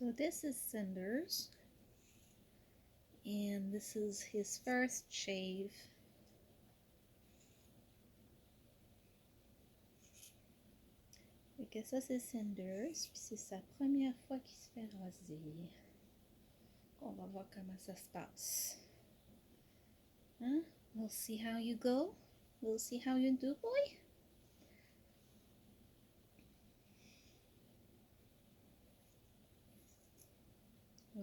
So this is Cinders, and this is his first shave. Fait que ça c'est Cinders, puis c'est sa première fois qu'il se fait raser. On va voir comment ça se passe. Huh? We'll see how you go. We'll see how you do, boy. Oh.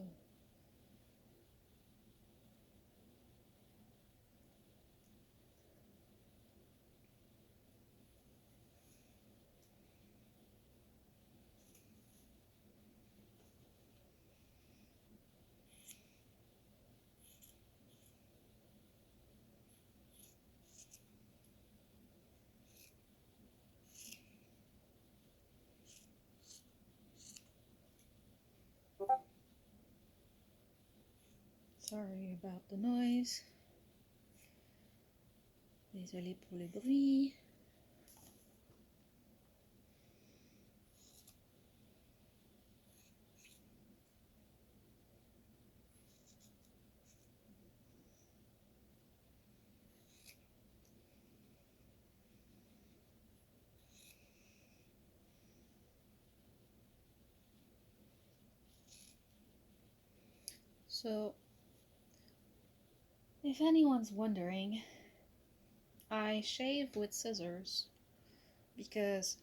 Sorry about the noise. Désolé pour le bruit. So, if anyone's wondering, I shave with scissors because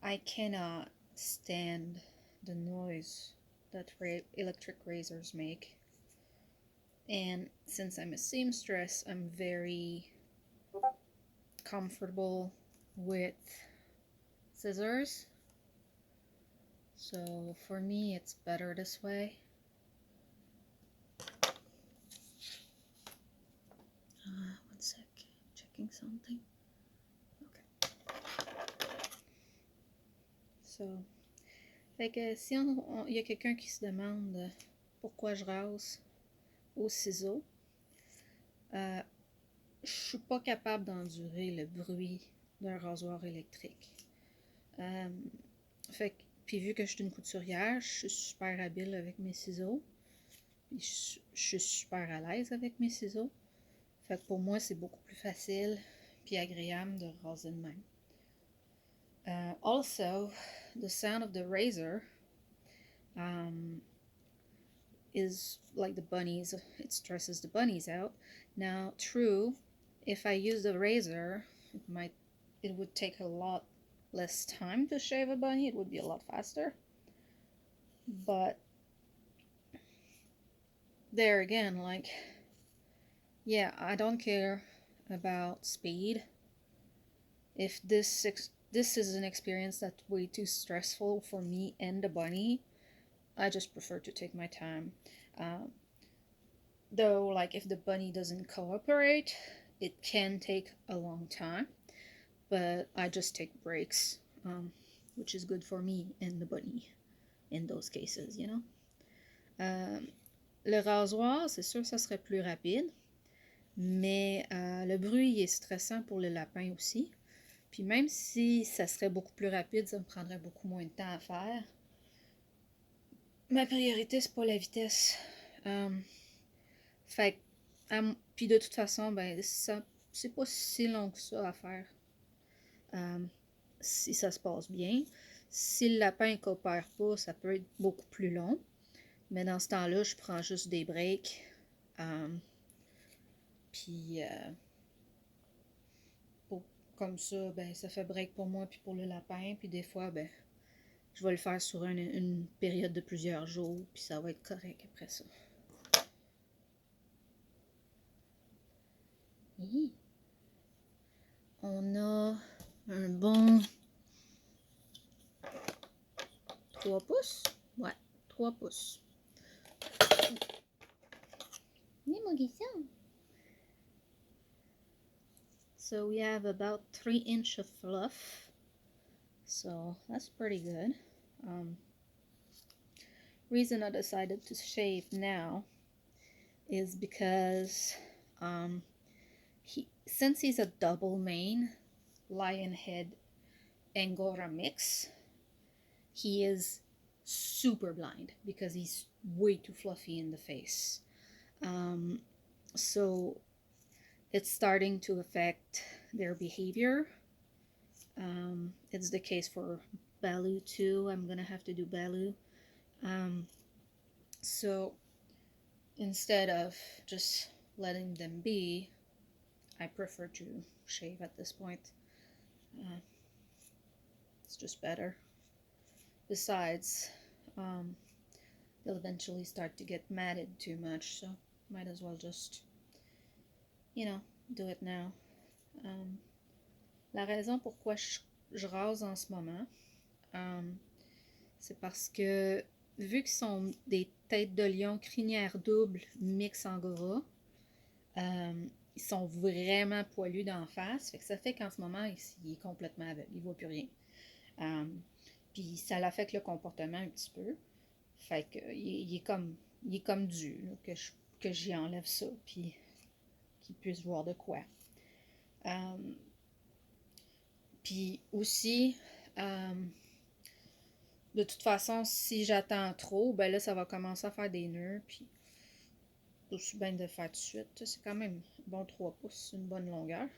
I cannot stand the noise that electric razors make. And since I'm a seamstress, I'm very comfortable with scissors. So for me, it's better this way. One sec, checking something. Okay. So, fait que si il y a quelqu'un qui se demande pourquoi je rase au ciseau, je suis pas capable d'endurer le bruit d'un rasoir électrique. Fait que, puis vu que je suis une couturière, je suis super habile avec mes ciseaux. Puis je suis super à l'aise avec mes ciseaux. Fait que pour moi, c'est beaucoup plus facile puis agréable de raser de même. Also, the sound of the razor is like the bunnies. It stresses the bunnies out. Now, true, if I use the razor, it would take a lot less time to shave a bunny. It would be a lot faster. But there again, like, yeah, I don't care about speed. If this is an experience that's way too stressful for me and the bunny, I just prefer to take my time. Though, like, if the bunny doesn't cooperate, it can take a long time, but I just take breaks, which is good for me and the bunny in those cases, you know. Le rasoir, c'est sûr que ça serait plus rapide, mais le bruit est stressant pour le lapin aussi. Puis même si ça serait beaucoup plus rapide, ça me prendrait beaucoup moins de temps à faire. Ma priorité, c'est pas la vitesse. Fait puis de toute façon, ben ça, c'est pas si long que ça à faire. Si ça se passe bien. Si le lapin ne coopère pas, ça peut être beaucoup plus long. Mais dans ce temps-là, je prends juste des breaks. Puis comme ça, ben ça fait break pour moi puis pour le lapin. Puis des fois, ben je vais le faire sur une période de plusieurs jours. Puis ça va être correct après ça. Et on a un bon 3 pouces. Ouais, 3 pouces. So we have about 3 inches of fluff. So that's pretty good. Reason I decided to shave now is because since he's a double mane lion head angora mix, he is super blind because he's way too fluffy in the face. So it's starting to affect their behavior. It's the case for Baloo too. I'm gonna have to do Baloo. So instead of just letting them be, I prefer to shave at this point. It's just better. Besides, they'll eventually start to get matted too much, so might as well just, do it now. La raison pourquoi je rase en ce moment, c'est parce que vu qu'ils sont des têtes de lion crinière double mix angora, ils sont vraiment poilus d'en face. Fait que ça fait qu'en ce moment, il est complètement aveugle. Il ne voit plus rien. Puis ça l'affecte le comportement un petit peu. Fait que il est comme dû là, que j'y enlève ça. Puis qu'il puisse voir de quoi. Puis aussi, de toute façon, si j'attends trop, ben là, ça va commencer à faire des nœuds. Puis aussi bien de le faire tout de suite. C'est quand même bon 3 pouces, c'est une bonne longueur.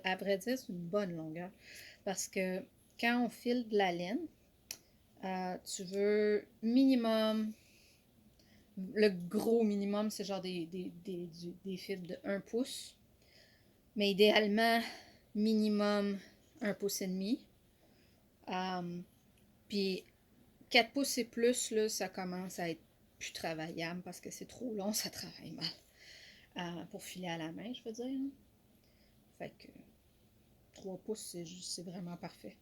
À vrai dire, c'est une bonne longueur. Parce que quand on file de la laine, tu veux minimum, le gros minimum, c'est genre des fibres de 1 pouce. Mais idéalement, minimum 1 pouce et demi. Puis 4 pouces et plus, là, ça commence à être plus travaillable parce que c'est trop long, ça travaille mal. Pour filer à la main, je veux dire. Hein. Fait que 3 pouces, c'est vraiment parfait.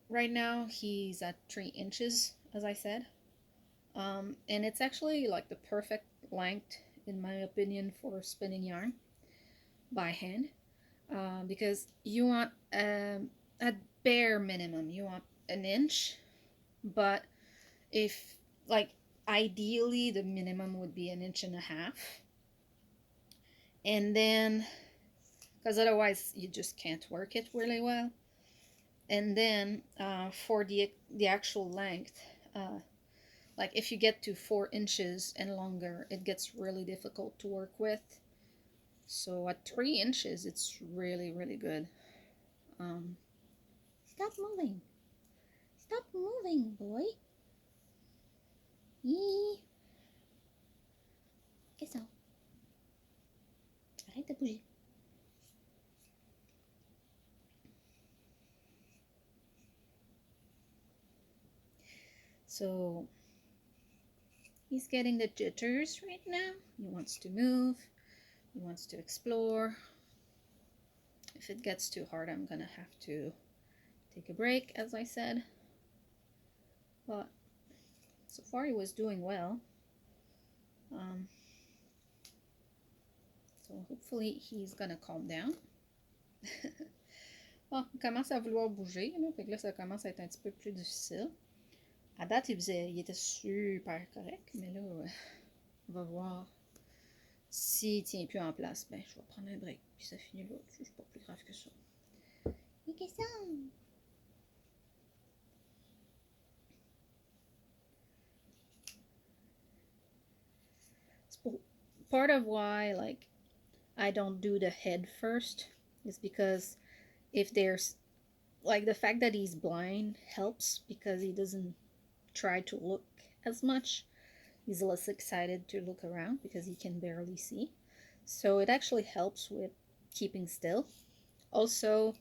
Right now, he's at 3 inches, as I said. And it's actually like the perfect length, in my opinion, for spinning yarn by hand. Because you want, at bare minimum, you want an inch. But if, like, ideally, the minimum would be 1.5 inches. And then, because otherwise you just can't work it really well. And then for the actual length, like if you get to 4 inches and longer, it gets really difficult to work with. So at 3 inches, it's really, really good. Stop moving. Stop moving, boy. Yee. Qu'est-ce que ça? Arrête de bouger. So he's getting the jitters right now. He wants to move. He wants to explore. If it gets too hard, I'm gonna have to take a break, as I said. But so far he was doing well. So hopefully he's gonna calm down. Bon, il commence à vouloir bouger, là, fait que là ça commence à être un petit peu plus difficile. À date, il était super correct, mais là, on va voir. S'il tient plus en place, ben je vais prendre un break, puis ça finit là. C'est pas plus grave que ça. Mais qu'est-ce que ça? Part of why, like, I don't do the head first is because if there's, like, the fact that he's blind helps because he doesn't try to look as much. He's less excited to look around because he can barely see. So it actually helps with keeping still. Also,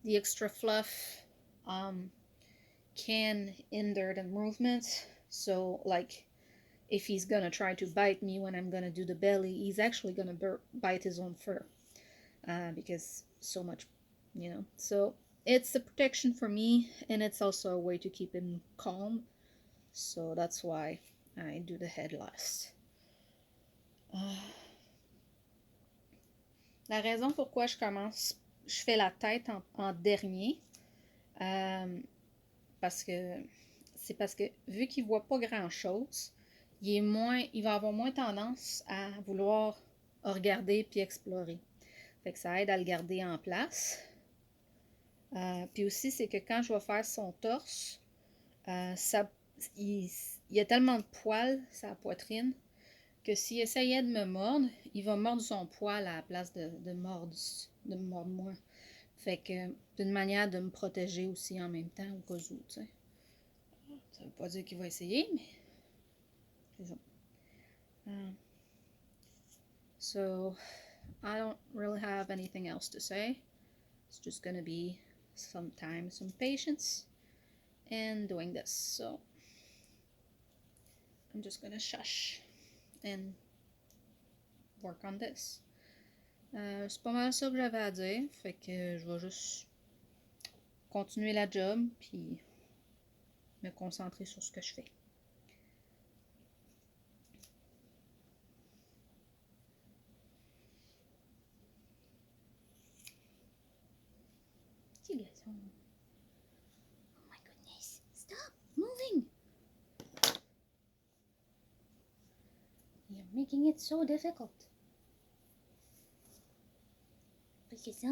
the extra fluff can hinder the movement. So, like, if he's gonna try to bite me when I'm gonna do the belly, he's actually gonna bite his own fur because so much, So it's a protection for me, and it's also a way to keep him calm. So that's why I do the head last. La raison pourquoi je fais la tête en dernier, parce que vu qu'il voit pas grand chose, il va avoir moins tendance à vouloir regarder puis explorer. Fait que ça aide à le garder en place. Puis aussi, c'est que quand je vais faire son torse, ça, il, il y a tellement de poils sur la poitrine que s'il essayait de me mordre, il va mordre son poil à la place de me mordre moi. Fait que d'une manière de me protéger aussi en même temps au cas où, tu sais. Ça veut pas dire qu'il va essayer, mais c'est ça. So I don't really have anything else to say. It's just gonna be some time, some patience, and doing this. So I'm just gonna shush and work on this. C'est pas mal ça que j'avais à dire, fait que je vais juste continuer la job puis me concentrer sur ce que je fais. Petit gâteau. Oh my goodness. Stop moving. You're making it so difficult. Fais ça.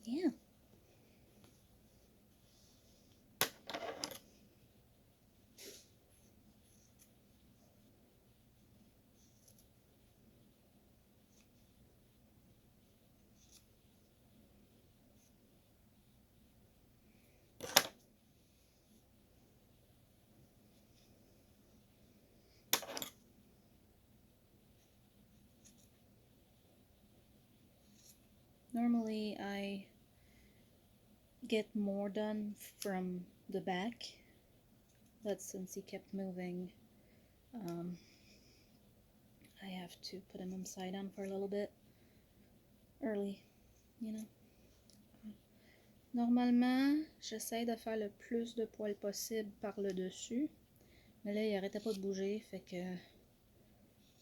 Yeah. Normally I get more done from the back, but since he kept moving, I have to put him upside down for a little bit early, you know. Normalement, j'essaie de faire le plus de poils possible par le dessus, mais là il arrêtait pas de bouger, fait que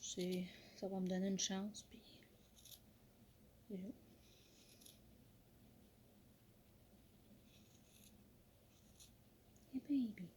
ça va me donner une chance, puis yeah. Hey baby.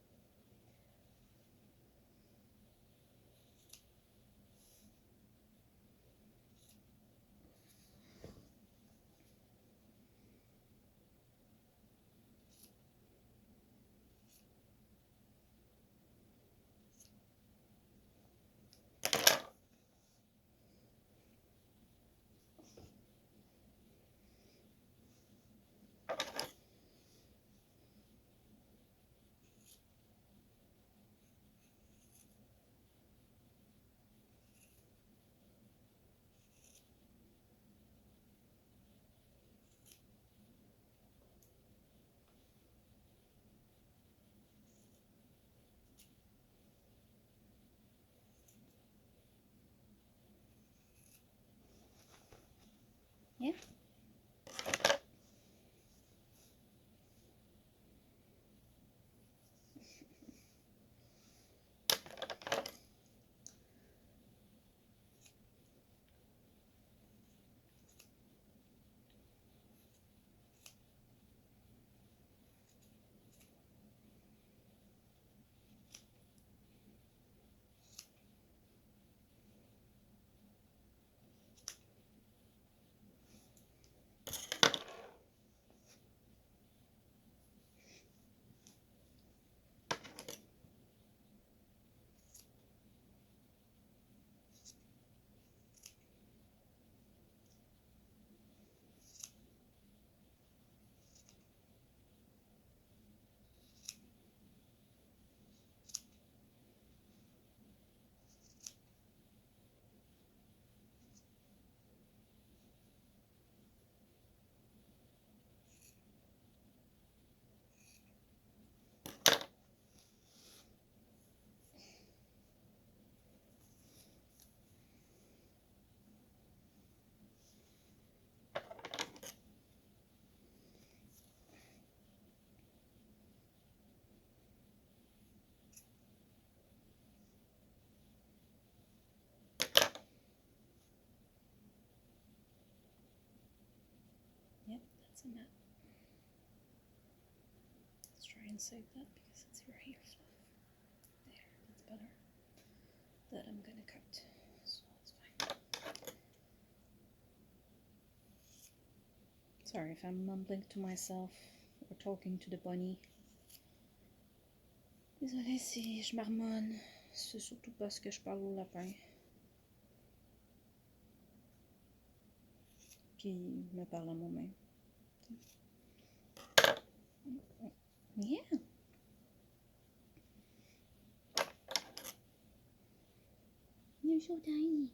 Yeah. Yep, that's a net. Let's try and save that because it's your hair fluff. There, that's better. That I'm gonna cut, so it's fine. Sorry if I'm mumbling to myself or talking to the bunny. Désolée si je marmonne, c'est surtout parce que je parle au lapin. Qui me parle à moi-même. Yeah. You're so tiny.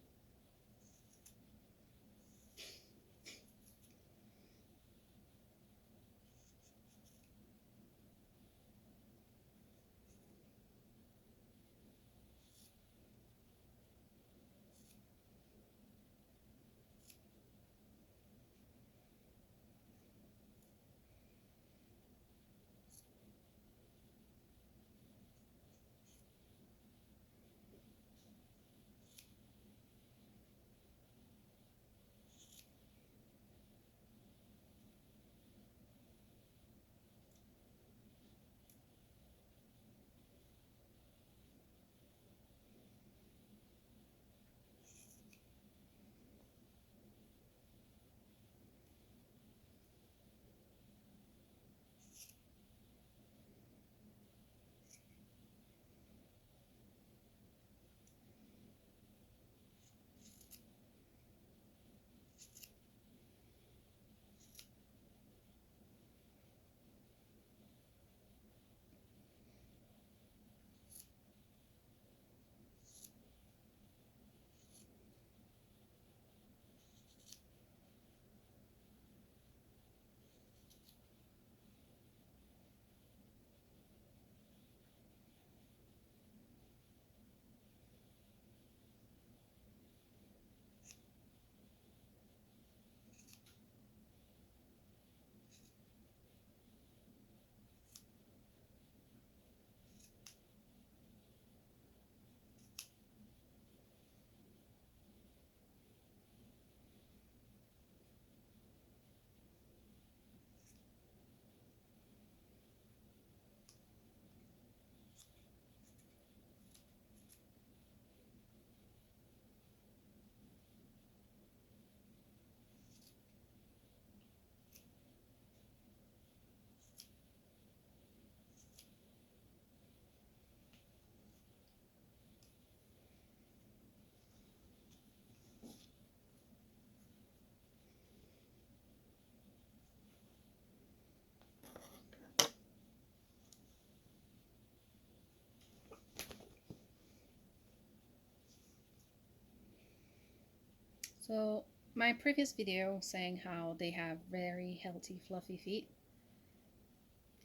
So my previous video saying how they have very healthy fluffy feet.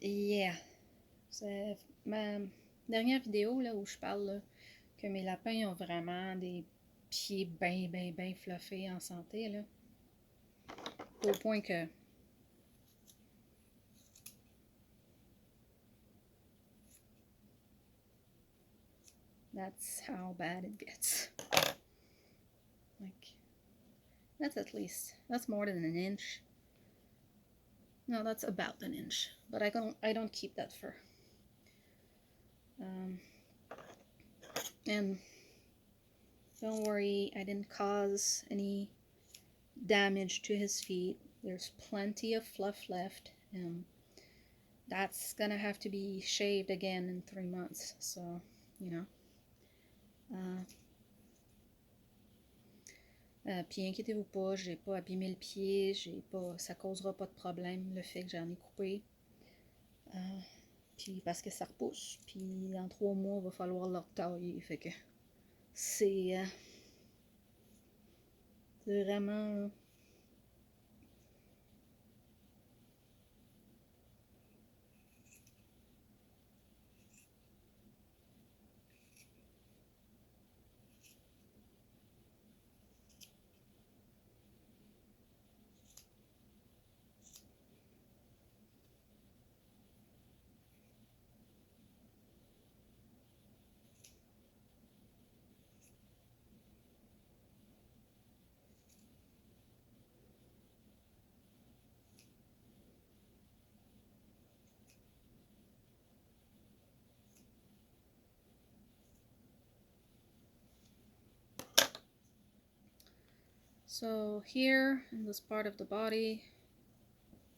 Yeah. C'est ma dernière vidéo là, où je parle là, que mes lapins ont vraiment des pieds bien fluffés en santé. Là. au point que that's how bad it gets. Like, that's more than an inch. No, that's about an inch, but I don't keep that fur. And don't worry, I didn't cause any damage to his feet. There's plenty of fluff left, and that's gonna have to be shaved again in 3 months. So, you know. Puis inquiétez-vous pas, j'ai pas abîmé le pied, ça causera pas de problème le fait que j'en ai coupé. Puis parce que ça repousse, puis dans 3 mois, il va falloir le retailler. Fait que c'est vraiment. So here in this part of the body,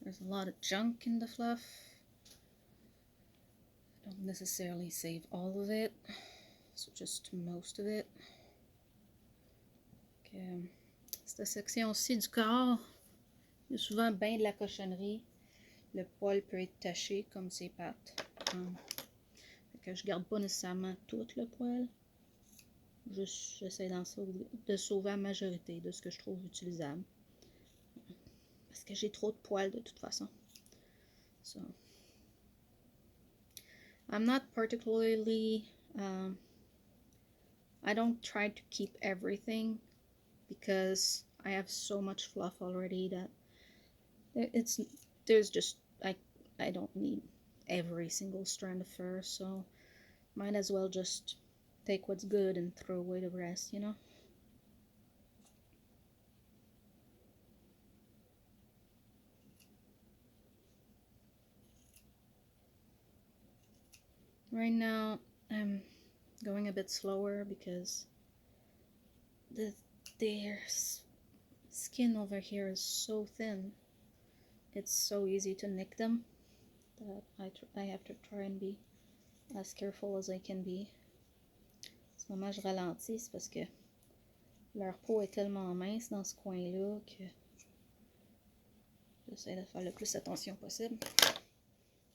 there's a lot of junk in the fluff. I don't necessarily save all of it, so just most of it. Okay. Cette section-ci du corps, il y a souvent bien de la cochonnerie. Le poil peut être taché comme ses pattes. Fait que je garde pas nécessairement tout le poil. Juste, j'essaie de sauver la majorité de ce que je trouve utilisable. Parce que j'ai trop de poils de toute façon. So, I'm not particularly, I don't try to keep everything because I have so much fluff already that there's just, I don't need every single strand of fur, so might as well just take what's good and throw away the rest, you know? Right now, I'm going a bit slower because their skin over here is so thin. It's so easy to nick them that I have to try and be as careful as I can be. En ce moment, je ralentis, c'est parce que leur peau est tellement mince dans ce coin-là que j'essaie de faire le plus attention possible.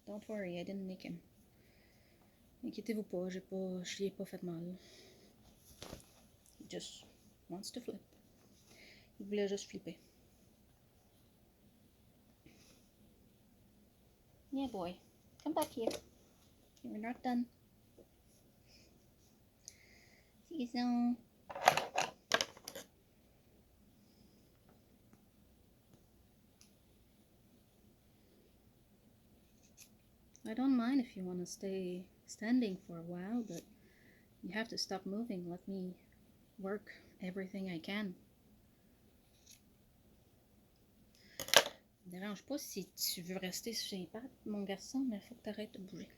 Don't worry, I didn't nick him. Inquiétez-vous pas, je lui ai pas fait mal. He just wants to flip. Il voulait juste flipper. Yeah, boy. Come back here. You're not done. See you. I don't mind if you want to stay standing for a while, but you have to stop moving. Let me work everything I can. Ça me dérange pas si tu veux rester sur les pattes, mon garçon, mais il faut que tu arrêtes de bouger.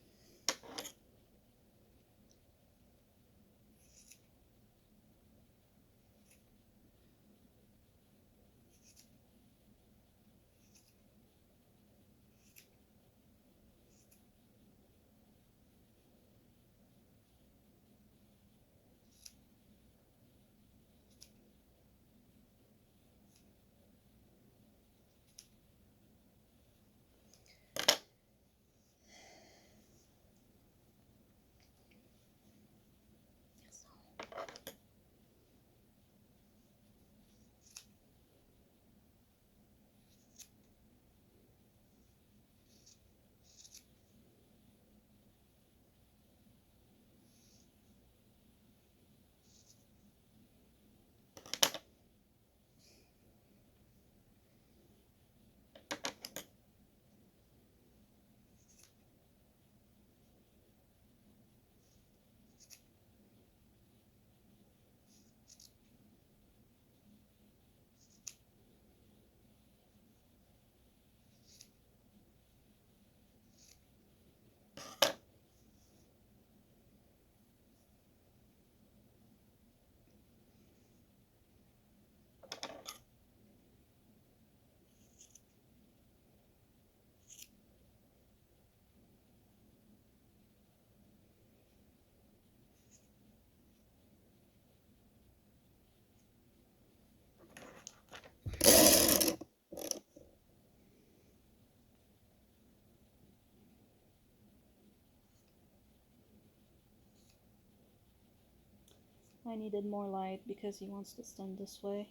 I needed more light because he wants to stand this way.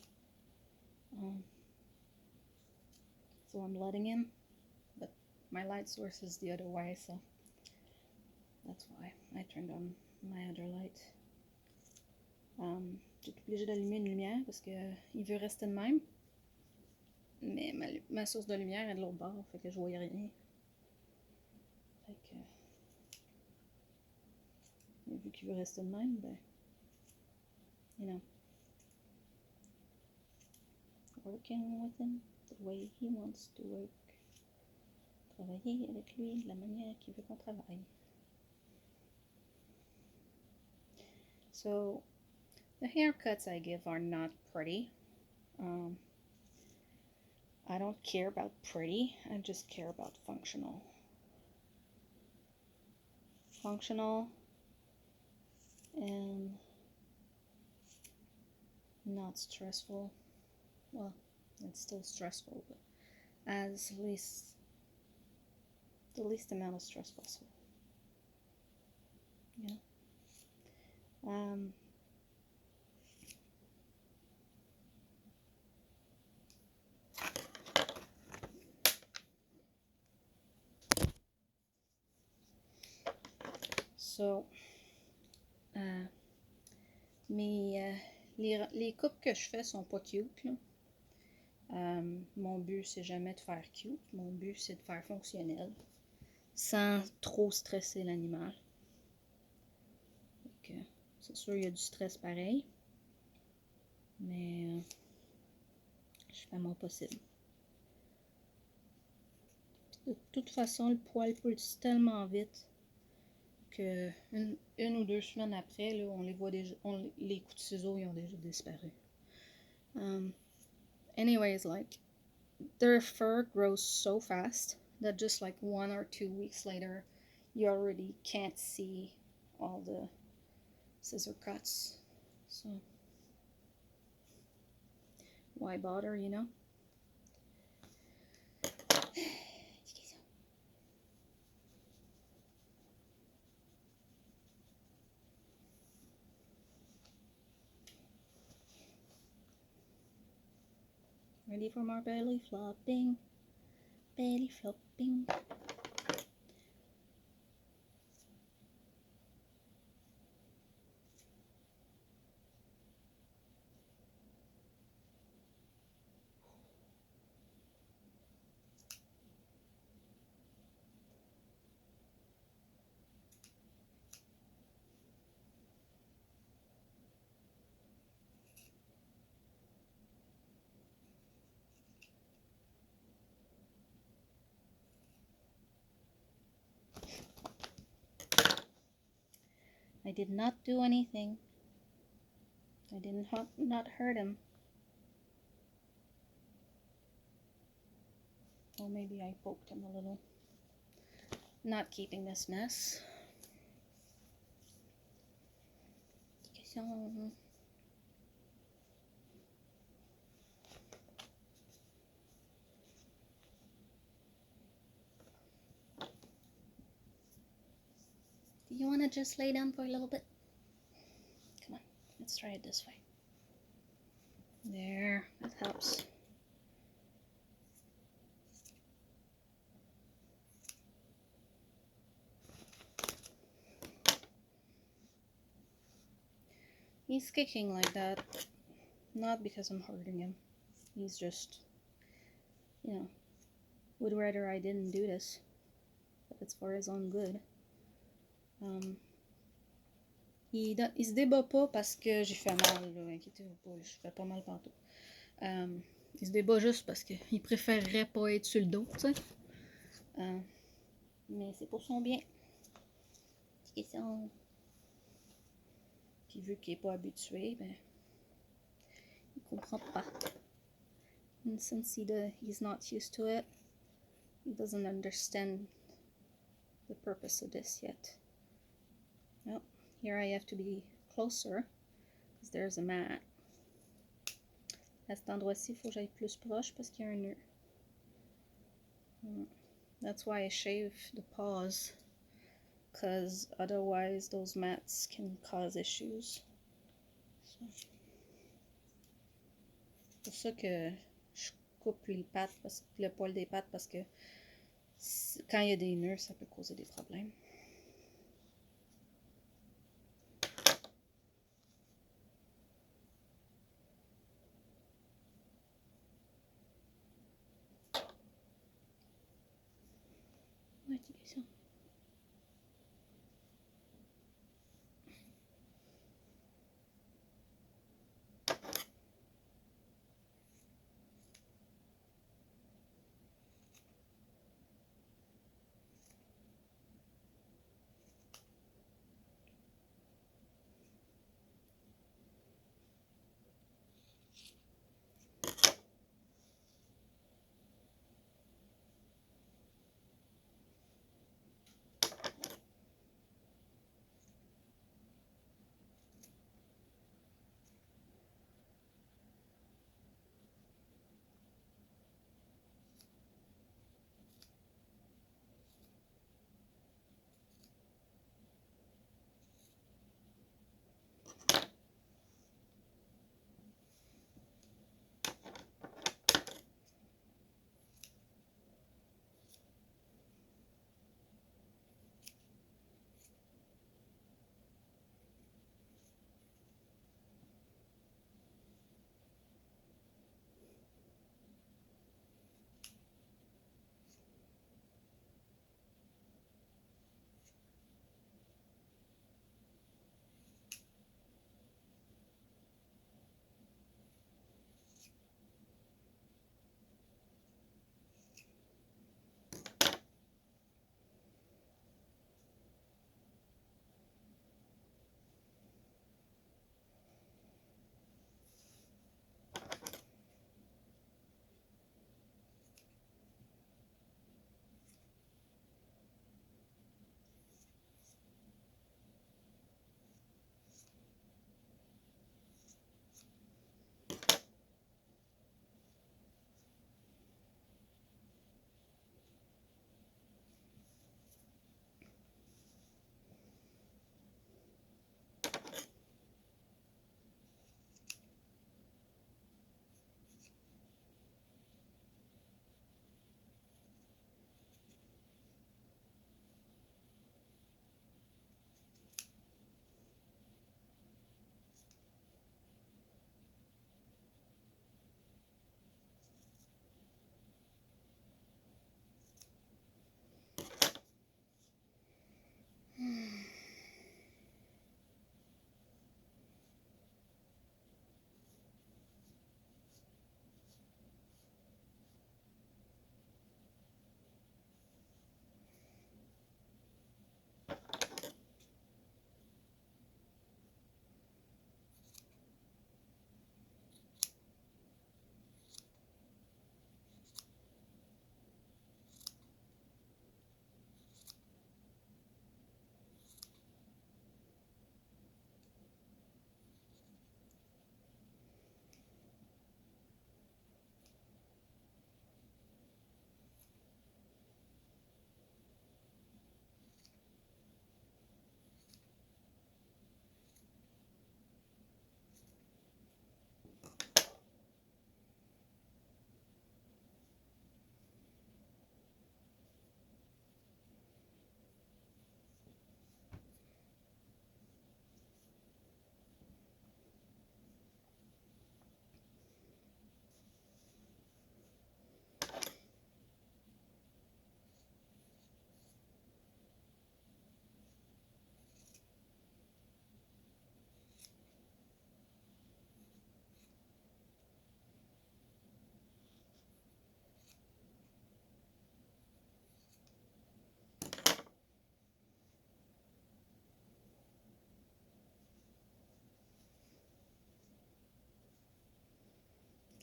So I'm letting him, but my light source is the other way, so that's why I turned on my other light. J'ai été obligée d'allumer une lumière parce que il veut rester de même. Mais ma source de lumière est de l'autre bord, fait que je voyais rien. Fait que, vu qu'il veut rester de même, ben, you know, working with him the way he wants to work. Travailler avec lui de la manière qu'il veut qu'on travaille. So, the haircuts I give are not pretty. I don't care about pretty, I just care about functional. Functional and not stressful. Well, it's still stressful, but as the least amount of stress possible. Yeah. So, les coupes que je fais sont pas cute, là. Mon but, c'est jamais de faire cute. Mon but, c'est de faire fonctionnel, sans trop stresser l'animal. C'est sûr, il y a du stress pareil, mais je fais mon possible. De toute façon, le poil pousse tellement vite que une ou deux semaines après, là, on les voit déjà, les coups de ciseaux, ils ont déjà disparu. Anyways, like, their fur grows so fast that just like 1 or 2 weeks later, you already can't see all the scissor cuts. So, why bother, you know? Ready for more belly flopping? Belly flopping. I did not do anything. I did not hurt him. Or maybe I poked him a little. Not keeping this mess. Do you want to just lay down for a little bit? Come on, let's try it this way. There, that helps. He's kicking like that, not because I'm hurting him. He's just, you know, would rather I didn't do this, but it's for his own good. Il se débat pas parce que j'ai fait mal, là, inquiétez-vous pas, je fais pas mal partout. Il se débat juste parce qu'il préférerait pas être sur le dos, tu sais. Mais c'est pour son bien. Puis vu qu'il est pas habitué, ben, il comprend pas. And since he's not used to it, he doesn't understand the purpose of this yet. Well, here I have to be closer, because there's a mat. À cet endroit-ci, il faut que j'aille plus proche parce qu'il y a un nœud. That's why I shave the paws, because otherwise those mats can cause issues. C'est pour ça que je coupe les pattes, le poil des pattes, parce que quand il y a des nœuds, ça peut causer des problèmes. Ouais, ça.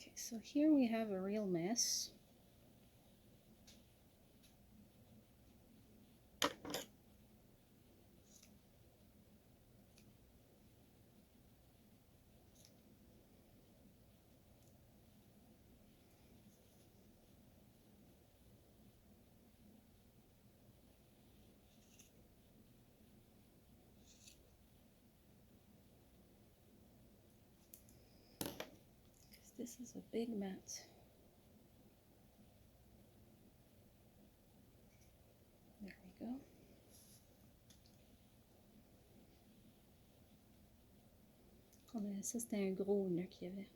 Okay, so here we have a real mess. This is a big mat. There we go. Oh, mais ça, c'était un gros nœud qu'il y avait.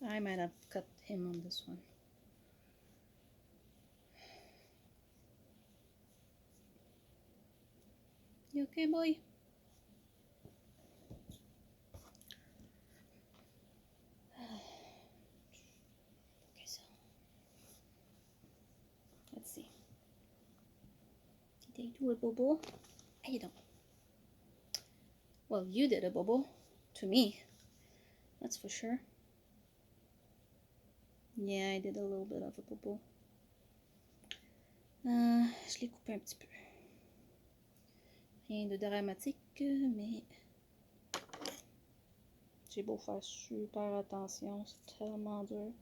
I might have cut him on this one. You okay, boy? Okay, so let's see. Did they do a bubble? I don't. Well, you did a bubble to me. That's for sure. Yeah, I did a little bit of a bubble. Je l'ai coupé un petit peu. Rien de dramatique, mais j'ai beau faire super attention, c'est tellement dur.